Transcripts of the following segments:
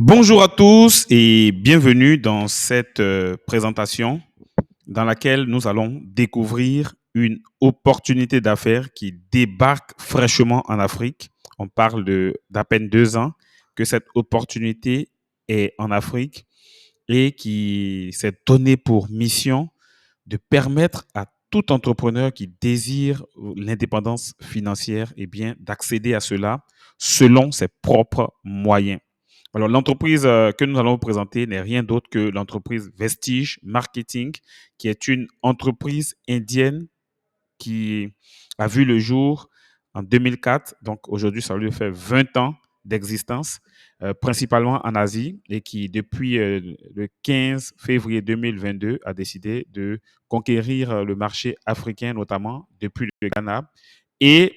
Bonjour à tous et bienvenue dans cette présentation dans laquelle nous allons découvrir une opportunité d'affaires qui débarque fraîchement en Afrique. On parle d'à peine 2 ans que cette opportunité est en Afrique et qui s'est donnée pour mission de permettre à tout entrepreneur qui désire l'indépendance financière d'accéder à cela selon ses propres moyens. Alors, l'entreprise que nous allons vous présenter n'est rien d'autre que l'entreprise Vestige Marketing, qui est une entreprise indienne qui a vu le jour en 2004. Donc, aujourd'hui, ça lui fait 20 ans d'existence, principalement en Asie, et qui, depuis le 15 février 2022, a décidé de conquérir le marché africain, notamment depuis le Ghana. Et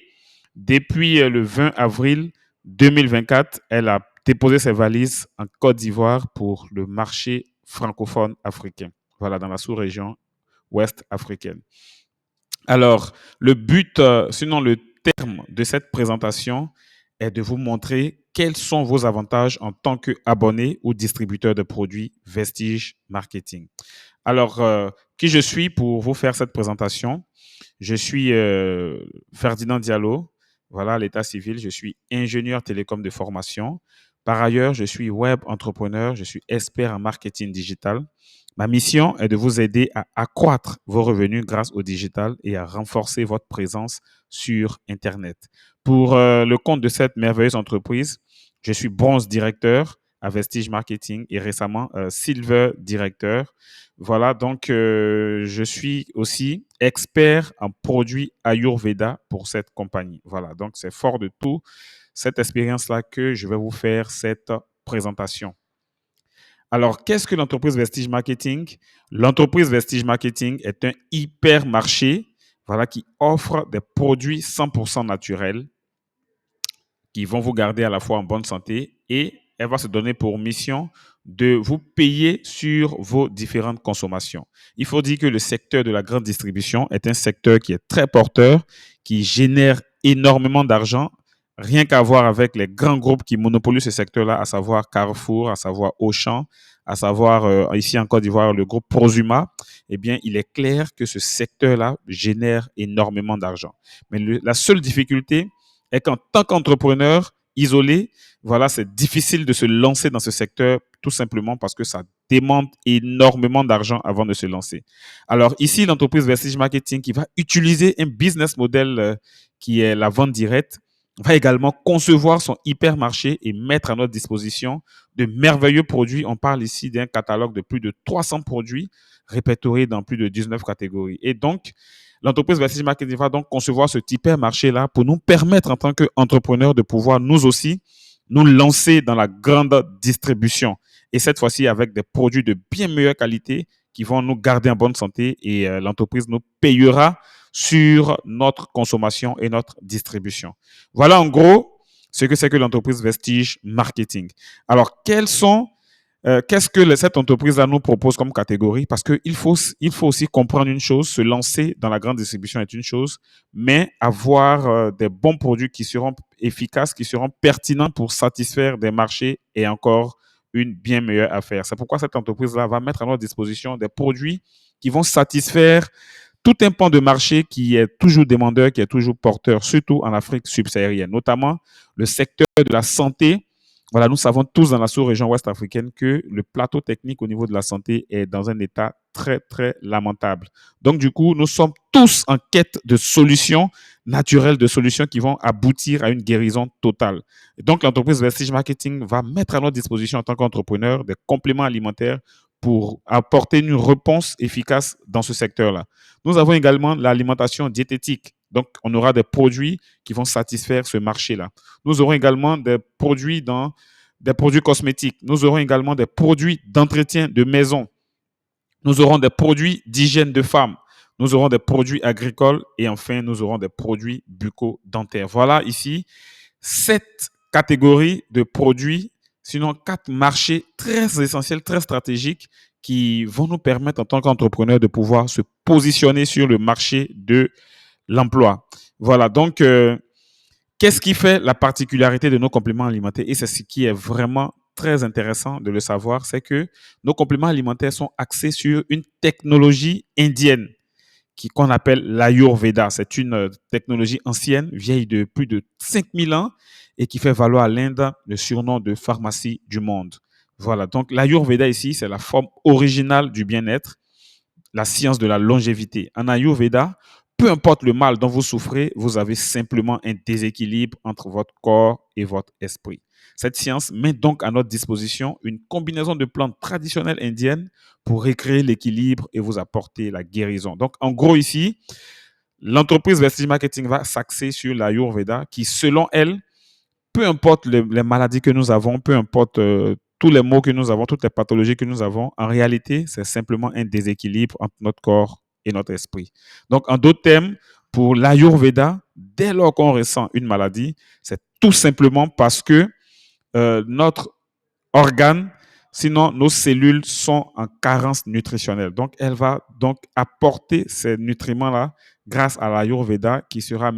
depuis le 20 avril 2024, elle a déposé ses valises en Côte d'Ivoire pour le marché francophone africain, voilà, dans la sous-région ouest africaine. Alors, le but, sinon le terme de cette présentation est de vous montrer quels sont vos avantages en tant qu'abonné ou distributeur de produits Vestige Marketing. Alors, qui je suis pour vous faire cette présentation? Je suis Ferdinand Diallo, voilà, l'état civil. Je suis ingénieur télécom de formation. Par ailleurs, je suis web entrepreneur, je suis expert en marketing digital. Ma mission est de vous aider à accroître vos revenus grâce au digital et à renforcer votre présence sur Internet. Pour le compte de cette merveilleuse entreprise, je suis bronze directeur à Vestige Marketing et récemment silver directeur. Voilà, donc je suis aussi expert en produits Ayurveda pour cette compagnie. Voilà, donc c'est fort de tout cette expérience-là que je vais vous faire cette présentation. Alors, qu'est-ce que l'entreprise Vestige Marketing? L'entreprise Vestige Marketing est un hypermarché, voilà, qui offre des produits 100% naturels qui vont vous garder à la fois en bonne santé et elle va se donner pour mission de vous payer sur vos différentes consommations. Il faut dire que le secteur de la grande distribution est un secteur qui est très porteur, qui génère énormément d'argent, rien qu'à voir avec les grands groupes qui monopolisent ce secteur-là, à savoir Carrefour, à savoir Auchan, à savoir ici en Côte d'Ivoire le groupe Prosuma. Eh bien, il est clair que ce secteur-là génère énormément d'argent. Mais la seule difficulté est qu'en tant qu'entrepreneur isolé, voilà, c'est difficile de se lancer dans ce secteur tout simplement parce que ça demande énormément d'argent avant de se lancer. Alors ici, l'entreprise Vestige Marketing qui va utiliser un business model qui est la vente directe va également concevoir son hypermarché et mettre à notre disposition de merveilleux produits. On parle ici d'un catalogue de plus de 300 produits répertoriés dans plus de 19 catégories. Et donc, l'entreprise Vestige Marketing va donc concevoir ce hypermarché-là pour nous permettre en tant qu'entrepreneurs de pouvoir nous aussi nous lancer dans la grande distribution. Et cette fois-ci avec des produits de bien meilleure qualité qui vont nous garder en bonne santé et l'entreprise nous payera sur notre consommation et notre distribution. Voilà en gros ce que c'est que l'entreprise Vestige Marketing. Alors, qu'est-ce que cette entreprise-là nous propose comme catégorie? Parce qu'il faut aussi comprendre une chose, se lancer dans la grande distribution est une chose, mais avoir des bons produits qui seront efficaces, qui seront pertinents pour satisfaire des marchés est encore une bien meilleure affaire. C'est pourquoi cette entreprise-là va mettre à notre disposition des produits qui vont satisfaire tout un pan de marché qui est toujours demandeur, qui est toujours porteur, surtout en Afrique subsaharienne, notamment le secteur de la santé. Voilà, nous savons tous dans la sous-région ouest africaine que le plateau technique au niveau de la santé est dans un état très, très lamentable. Donc, du coup, nous sommes tous en quête de solutions naturelles, de solutions qui vont aboutir à une guérison totale. Et donc, l'entreprise Vestige Marketing va mettre à notre disposition en tant qu'entrepreneur des compléments alimentaires pour apporter une réponse efficace dans ce secteur-là. Nous avons également l'alimentation diététique. Donc, on aura des produits qui vont satisfaire ce marché-là. Nous aurons également des produits cosmétiques. Nous aurons également des produits d'entretien de maison. Nous aurons des produits d'hygiène de femme. Nous aurons des produits agricoles et enfin, nous aurons des produits bucco-dentaires. Voilà ici 7 catégories de produits, sinon 4 marchés très essentiels, très stratégiques qui vont nous permettre en tant qu'entrepreneurs de pouvoir se positionner sur le marché de l'emploi. Voilà, donc qu'est-ce qui fait la particularité de nos compléments alimentaires? Et c'est ce qui est vraiment très intéressant de le savoir, c'est que nos compléments alimentaires sont axés sur une technologie indienne qu'on appelle l'Ayurveda. C'est une technologie ancienne, vieille de plus de 5000 ans et qui fait valoir à l'Inde le surnom de pharmacie du monde. Voilà, donc l'Ayurveda ici, c'est la forme originale du bien-être, la science de la longévité. En Ayurveda, peu importe le mal dont vous souffrez, vous avez simplement un déséquilibre entre votre corps et votre esprit. Cette science met donc à notre disposition une combinaison de plantes traditionnelles indiennes pour recréer l'équilibre et vous apporter la guérison. Donc, en gros, ici, l'entreprise Vestige Marketing va s'axer sur l'Ayurveda qui, selon elle, peu importe les maladies que nous avons, peu importe tous les maux que nous avons, toutes les pathologies que nous avons, en réalité, c'est simplement un déséquilibre entre notre corps et notre esprit. Donc, en d'autres termes, pour l'Ayurveda, dès lors qu'on ressent une maladie, c'est tout simplement parce que notre organe, sinon nos cellules sont en carence nutritionnelle. Donc, elle va donc apporter ces nutriments-là grâce à l'Ayurveda qui sera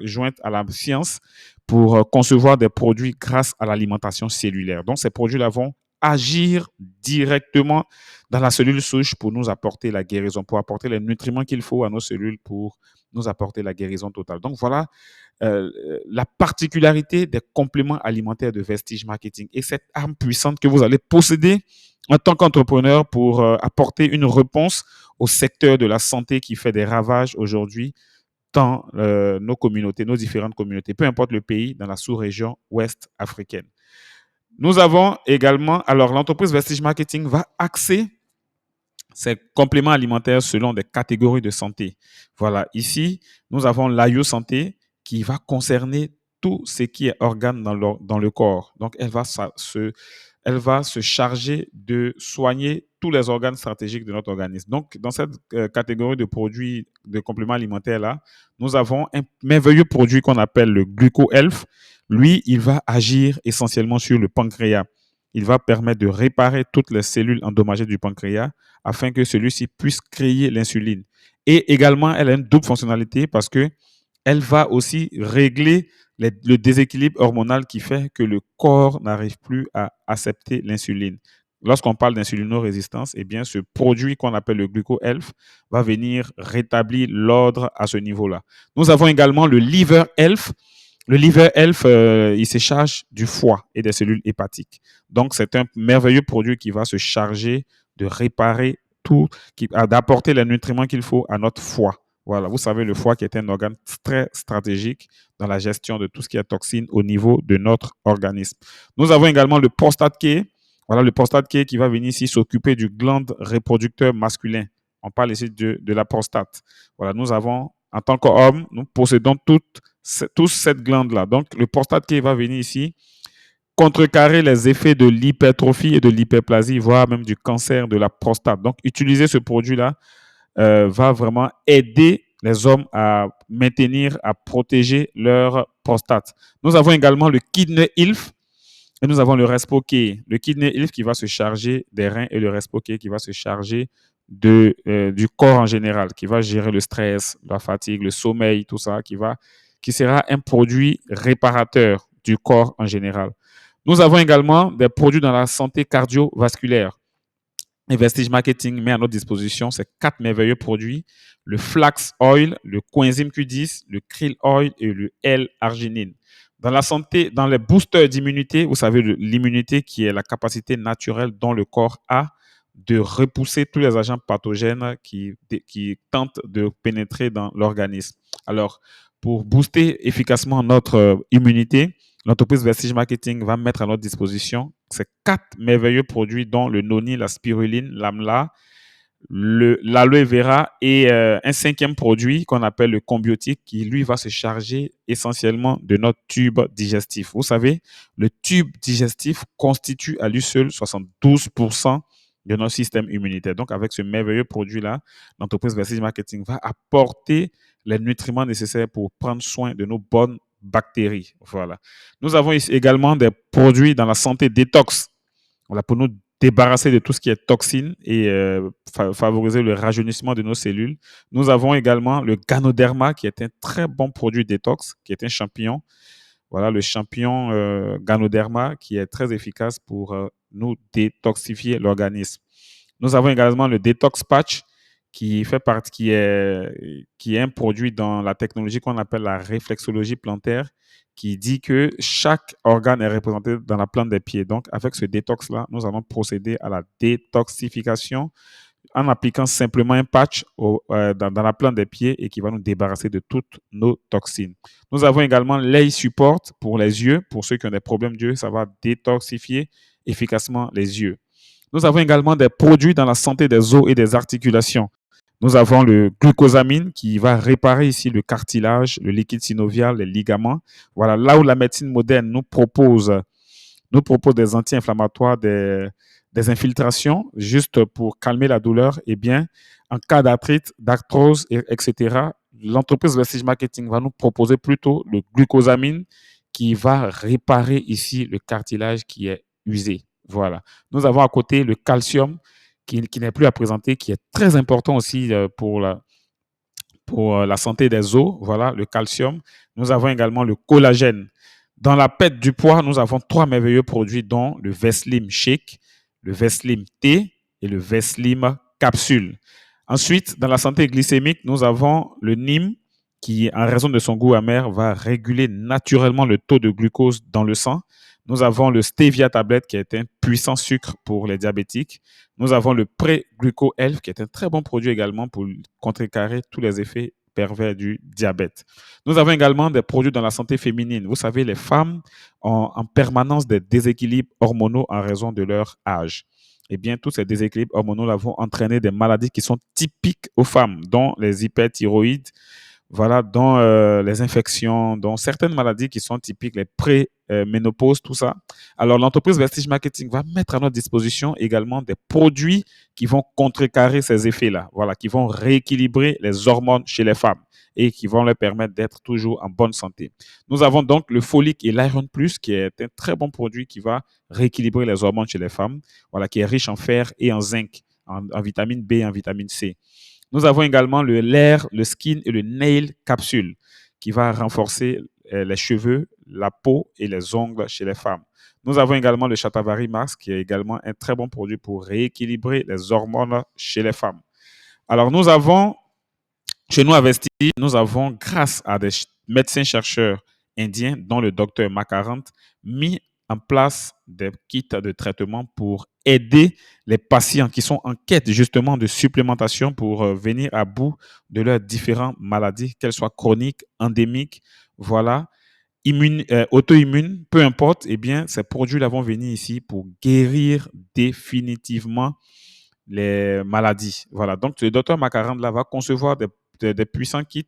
jointe à la science pour concevoir des produits grâce à l'alimentation cellulaire. Donc, ces produits-là vont agir directement dans la cellule souche pour nous apporter la guérison, pour apporter les nutriments qu'il faut à nos cellules pour nous apporter la guérison totale. Donc, voilà la particularité des compléments alimentaires de Vestige Marketing et cette arme puissante que vous allez posséder en tant qu'entrepreneur pour apporter une réponse au secteur de la santé qui fait des ravages aujourd'hui dans nos communautés, nos différentes communautés, peu importe le pays, dans la sous-région ouest africaine. Nous avons également, alors l'entreprise Vestige Marketing va axer ces compléments alimentaires selon des catégories de santé. Voilà, ici, nous avons l'AYO Santé qui va concerner tout ce qui est organe dans le corps. Donc, elle va se charger de soigner tous les organes stratégiques de notre organisme. Donc, dans cette catégorie de produits, de compléments alimentaires-là, nous avons un merveilleux produit qu'on appelle le GlucoHealth. Lui, il va agir essentiellement sur le pancréas. Il va permettre de réparer toutes les cellules endommagées du pancréas afin que celui-ci puisse créer l'insuline. Et également, elle a une double fonctionnalité parce que elle va aussi régler le déséquilibre hormonal qui fait que le corps n'arrive plus à accepter l'insuline. Lorsqu'on parle d'insulinorésistance, eh bien, ce produit qu'on appelle le GlucoHealth va venir rétablir l'ordre à ce niveau-là. Nous avons également le Liver Health. Le Liver Health, il se charge du foie et des cellules hépatiques. Donc, c'est un merveilleux produit qui va se charger de réparer tout, d'apporter les nutriments qu'il faut à notre foie. Voilà, vous savez, le foie qui est un organe très stratégique dans la gestion de tout ce qui est toxine au niveau de notre organisme. Nous avons également le Prostate Care. Voilà, le Prostate Care qui va venir ici s'occuper du glande reproducteur masculin. On parle ici de la prostate. Voilà, nous avons, en tant qu'homme, nous possédons tous cette glande-là. Donc, le Prostate Care va venir ici contrecarrer les effets de l'hypertrophie et de l'hyperplasie, voire même du cancer de la prostate. Donc, utiliser ce produit-là va vraiment aider les hommes à maintenir, à protéger leur prostate. Nous avons également le Kidney Health et nous avons le Respo Care. Le Kidney Health qui va se charger des reins et le Respo Care qui va se charger du corps en général, qui va gérer le stress, la fatigue, le sommeil, tout ça, qui sera un produit réparateur du corps en général. Nous avons également des produits dans la santé cardiovasculaire. Vestige Marketing met à notre disposition ces 4 merveilleux produits, le Flax Oil, le Coenzyme Q10, le Krill Oil et le L-arginine. Dans la santé, dans les boosters d'immunité, vous savez, l'immunité qui est la capacité naturelle dont le corps a de repousser tous les agents pathogènes qui tentent de pénétrer dans l'organisme. Alors, pour booster efficacement notre immunité, l'entreprise Vestige Marketing va mettre à notre disposition ces 4 merveilleux produits dont le noni, la spiruline, l'amla, l'aloe vera et un 5e produit qu'on appelle le combiotique qui, lui, va se charger essentiellement de notre tube digestif. Vous savez, le tube digestif constitue à lui seul 72% de notre système immunitaire. Donc, avec ce merveilleux produit-là, l'entreprise Vestige Marketing va apporter les nutriments nécessaires pour prendre soin de nos bonnes bactéries. Voilà. Nous avons également des produits dans la santé détox. Voilà, pour nous débarrasser de tout ce qui est toxine et favoriser le rajeunissement de nos cellules. Nous avons également le Ganoderma, qui est un très bon produit détox, qui est un champignon. Voilà le champion Ganoderma qui est très efficace pour nous détoxifier l'organisme. Nous avons également le Detox Patch qui fait partie, qui est un produit dans la technologie qu'on appelle la réflexologie plantaire, qui dit que chaque organe est représenté dans la plante des pieds. Donc, avec ce détox-là, nous allons procéder à la détoxification en appliquant simplement un patch dans la plante des pieds et qui va nous débarrasser de toutes nos toxines. Nous avons également l'œil support pour les yeux. Pour ceux qui ont des problèmes d'yeux, ça va détoxifier efficacement les yeux. Nous avons également des produits dans la santé des os et des articulations. Nous avons le glucosamine qui va réparer ici le cartilage, le liquide synovial, les ligaments. Voilà, là où la médecine moderne nous propose des anti-inflammatoires, des infiltrations, juste pour calmer la douleur, eh bien, en cas d'arthrite, d'arthrose, etc., l'entreprise Vestige Marketing va nous proposer plutôt le glucosamine qui va réparer ici le cartilage qui est usé. Voilà. Nous avons à côté le calcium qui n'est plus à présenter, qui est très important aussi pour la santé des os, voilà, le calcium. Nous avons également le collagène. Dans la perte du poids, nous avons 3 merveilleux produits, dont le Veslim Shake, le Veslim Thé et le Veslim Capsule. Ensuite, dans la santé glycémique, nous avons le Nîmes qui, en raison de son goût amer, va réguler naturellement le taux de glucose dans le sang. Nous avons le Stevia tablette qui est un puissant sucre pour les diabétiques. Nous avons le Pré-Gluco Health qui est un très bon produit également pour contrecarrer tous les effets pervers du diabète. Nous avons également des produits dans la santé féminine. Vous savez, les femmes ont en permanence des déséquilibres hormonaux en raison de leur âge. Eh bien, tous ces déséquilibres hormonaux vont entraîner des maladies qui sont typiques aux femmes, dont les hyperthyroïdes, voilà, dont les infections, dont certaines maladies qui sont typiques, les pré-ménopause, tout ça. Alors, l'entreprise Vestige Marketing va mettre à notre disposition également des produits qui vont contrecarrer ces effets-là, voilà, qui vont rééquilibrer les hormones chez les femmes et qui vont leur permettre d'être toujours en bonne santé. Nous avons donc le Folic et l'Iron Plus, qui est un très bon produit qui va rééquilibrer les hormones chez les femmes, voilà, qui est riche en fer et en zinc, en vitamine B et en vitamine C. Nous avons également l'air, le skin et le nail capsule qui va renforcer les cheveux, la peau et les ongles chez les femmes. Nous avons également le Shatavari Max qui est également un très bon produit pour rééquilibrer les hormones chez les femmes. Alors, nous avons, chez nous à Vestige, nous avons, grâce à des médecins chercheurs indiens, dont le docteur Makarant, mis en place des kits de traitement pour aider les patients qui sont en quête justement de supplémentation pour venir à bout de leurs différentes maladies, qu'elles soient chroniques, endémiques, voilà, auto-immunes, peu importe, eh bien, ces produits-là vont venir ici pour guérir définitivement les maladies. Voilà. Donc, le docteur Macarand là va concevoir des puissants kits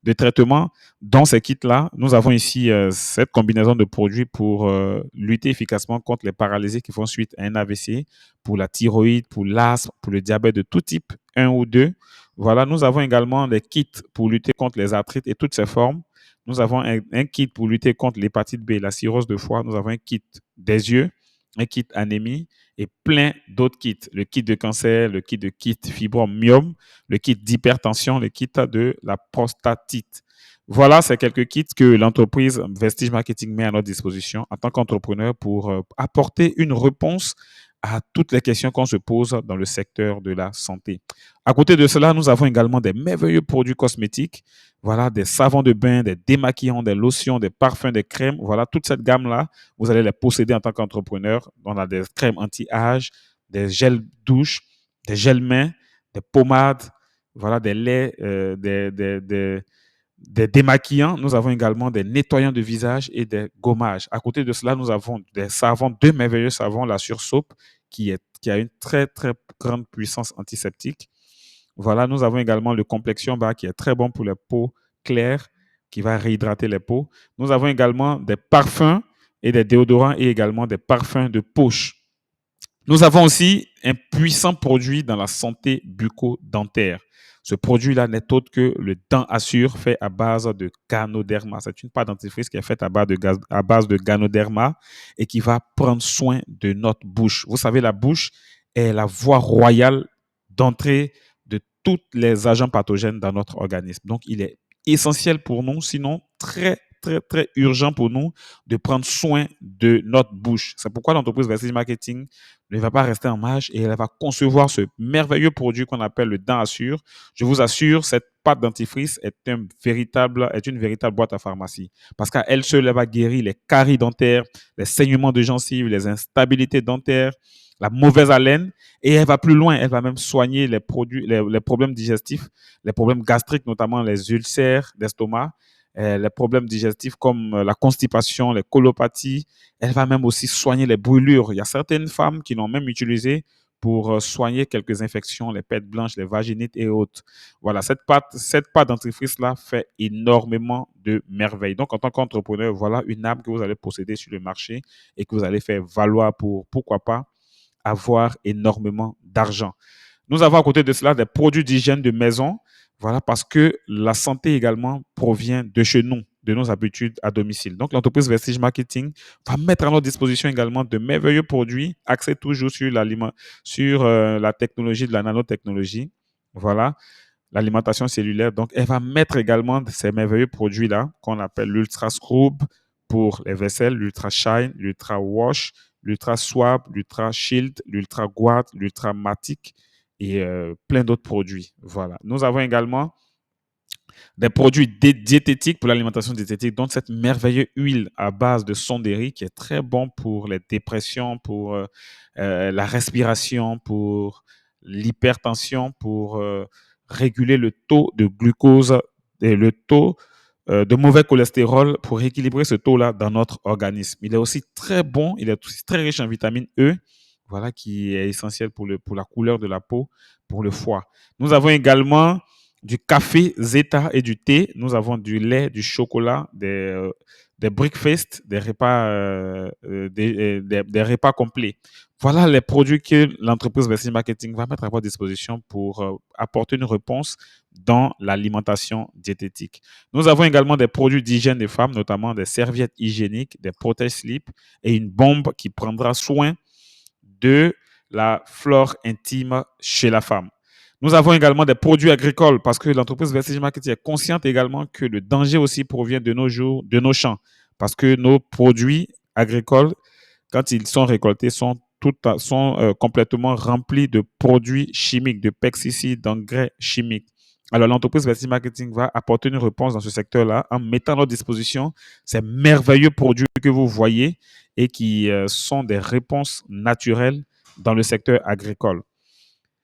de traitement. Dans ces kits-là, nous avons ici cette combinaison de produits pour lutter efficacement contre les paralysies qui font suite à un AVC, pour la thyroïde, pour l'asthme, pour le diabète de tout type, 1 ou 2. Voilà, nous avons également des kits pour lutter contre les arthrites et toutes ses formes. Nous avons un kit pour lutter contre l'hépatite B, la cirrhose de foie. Nous avons un kit des yeux, un kit anémie et plein d'autres kits. Le kit de cancer, le kit fibromyome, le kit d'hypertension, le kit de la prostatite. Voilà, c'est quelques kits que l'entreprise Vestige Marketing met à notre disposition en tant qu'entrepreneur pour apporter une réponse à toutes les questions qu'on se pose dans le secteur de la santé. À côté de cela, nous avons également des merveilleux produits cosmétiques. Voilà, des savons de bain, des démaquillants, des lotions, des parfums, des crèmes. Voilà, toute cette gamme-là, vous allez les posséder en tant qu'entrepreneur. On a des crèmes anti-âge, des gels douche, des gels mains, des pommades, voilà, des laits, des démaquillants. Nous avons également des nettoyants de visage et des gommages. À côté de cela, nous avons des savons, 2 merveilleux savons, la Sursoap, qui a une très, très grande puissance antiseptique. Voilà, nous avons également le Complexion Bar qui est très bon pour les peaux claires, qui va réhydrater les peaux. Nous avons également des parfums et des déodorants et également des parfums de poche. Nous avons aussi un puissant produit dans la santé bucco-dentaire. Ce produit-là n'est autre que le Dent Assure fait à base de Ganoderma. C'est une pâte dentifrice qui est faite à base de Ganoderma et qui va prendre soin de notre bouche. Vous savez, la bouche est la voie royale d'entrée de tous les agents pathogènes dans notre organisme. Donc, il est essentiel pour nous, sinon très très, très urgent pour nous de prendre soin de notre bouche. C'est pourquoi l'entreprise Vestige Marketing ne va pas rester en marge et elle va concevoir ce merveilleux produit qu'on appelle le Dent Assure. Je vous assure, cette pâte dentifrice est une véritable boîte à pharmacie parce qu'à elle seule, elle va guérir les caries dentaires, les saignements de gencives, les instabilités dentaires, la mauvaise haleine, et elle va plus loin, elle va même soigner les problèmes digestifs, les problèmes gastriques, notamment les ulcères d'estomac, les problèmes digestifs comme la constipation, les colopathies. Elle va même aussi soigner les brûlures. Il y a certaines femmes qui l'ont même utilisé pour soigner quelques infections, les pètes blanches, les vaginites et autres. Voilà, cette pâte dentifrice-là fait énormément de merveilles. Donc, en tant qu'entrepreneur, voilà une arme que vous allez posséder sur le marché et que vous allez faire valoir pour, pourquoi pas, avoir énormément d'argent. Nous avons à côté de cela des produits d'hygiène de maison, voilà, parce que la santé également provient de chez nous, de nos habitudes à domicile. Donc, l'entreprise Vestige Marketing va mettre à notre disposition également de merveilleux produits axés toujours sur la technologie de la nanotechnologie. Voilà, l'alimentation cellulaire. Donc, elle va mettre également ces merveilleux produits-là qu'on appelle l'Ultra Scrub pour les vaisselles, l'Ultra Shine, l'Ultra Wash, l'Ultra Swab, l'Ultra Shield, l'Ultra Guard, l'Ultra Matic et plein d'autres produits. Voilà. Nous avons également des produits diététiques pour l'alimentation diététique, dont cette merveilleuse huile à base de sondérie qui est très bon pour les dépressions, pour la respiration, pour l'hypertension, pour réguler le taux de glucose et le taux de mauvais cholestérol pour équilibrer ce taux-là dans notre organisme. Il est aussi très bon, il est aussi très riche en vitamine E, voilà, qui est essentiel pour la couleur de la peau, pour le foie. Nous avons également du café Zeta et du thé. Nous avons du lait, du chocolat, des breakfasts, des repas, des repas complets. Voilà les produits que l'entreprise Vestige Marketing va mettre à votre disposition pour apporter une réponse dans l'alimentation diététique. Nous avons également des produits d'hygiène des femmes, notamment des serviettes hygiéniques, des protège-slip et une bombe qui prendra soin de la flore intime chez la femme. Nous avons également des produits agricoles parce que l'entreprise Vestige Marketing est consciente également que le danger aussi provient de nos jours, de nos champs. Parce que nos produits agricoles, quand ils sont récoltés, sont complètement remplis de produits chimiques, de pesticides, d'engrais chimiques. Alors, l'entreprise Vestige Marketing va apporter une réponse dans ce secteur-là en mettant à notre disposition ces merveilleux produits que vous voyez et qui sont des réponses naturelles dans le secteur agricole.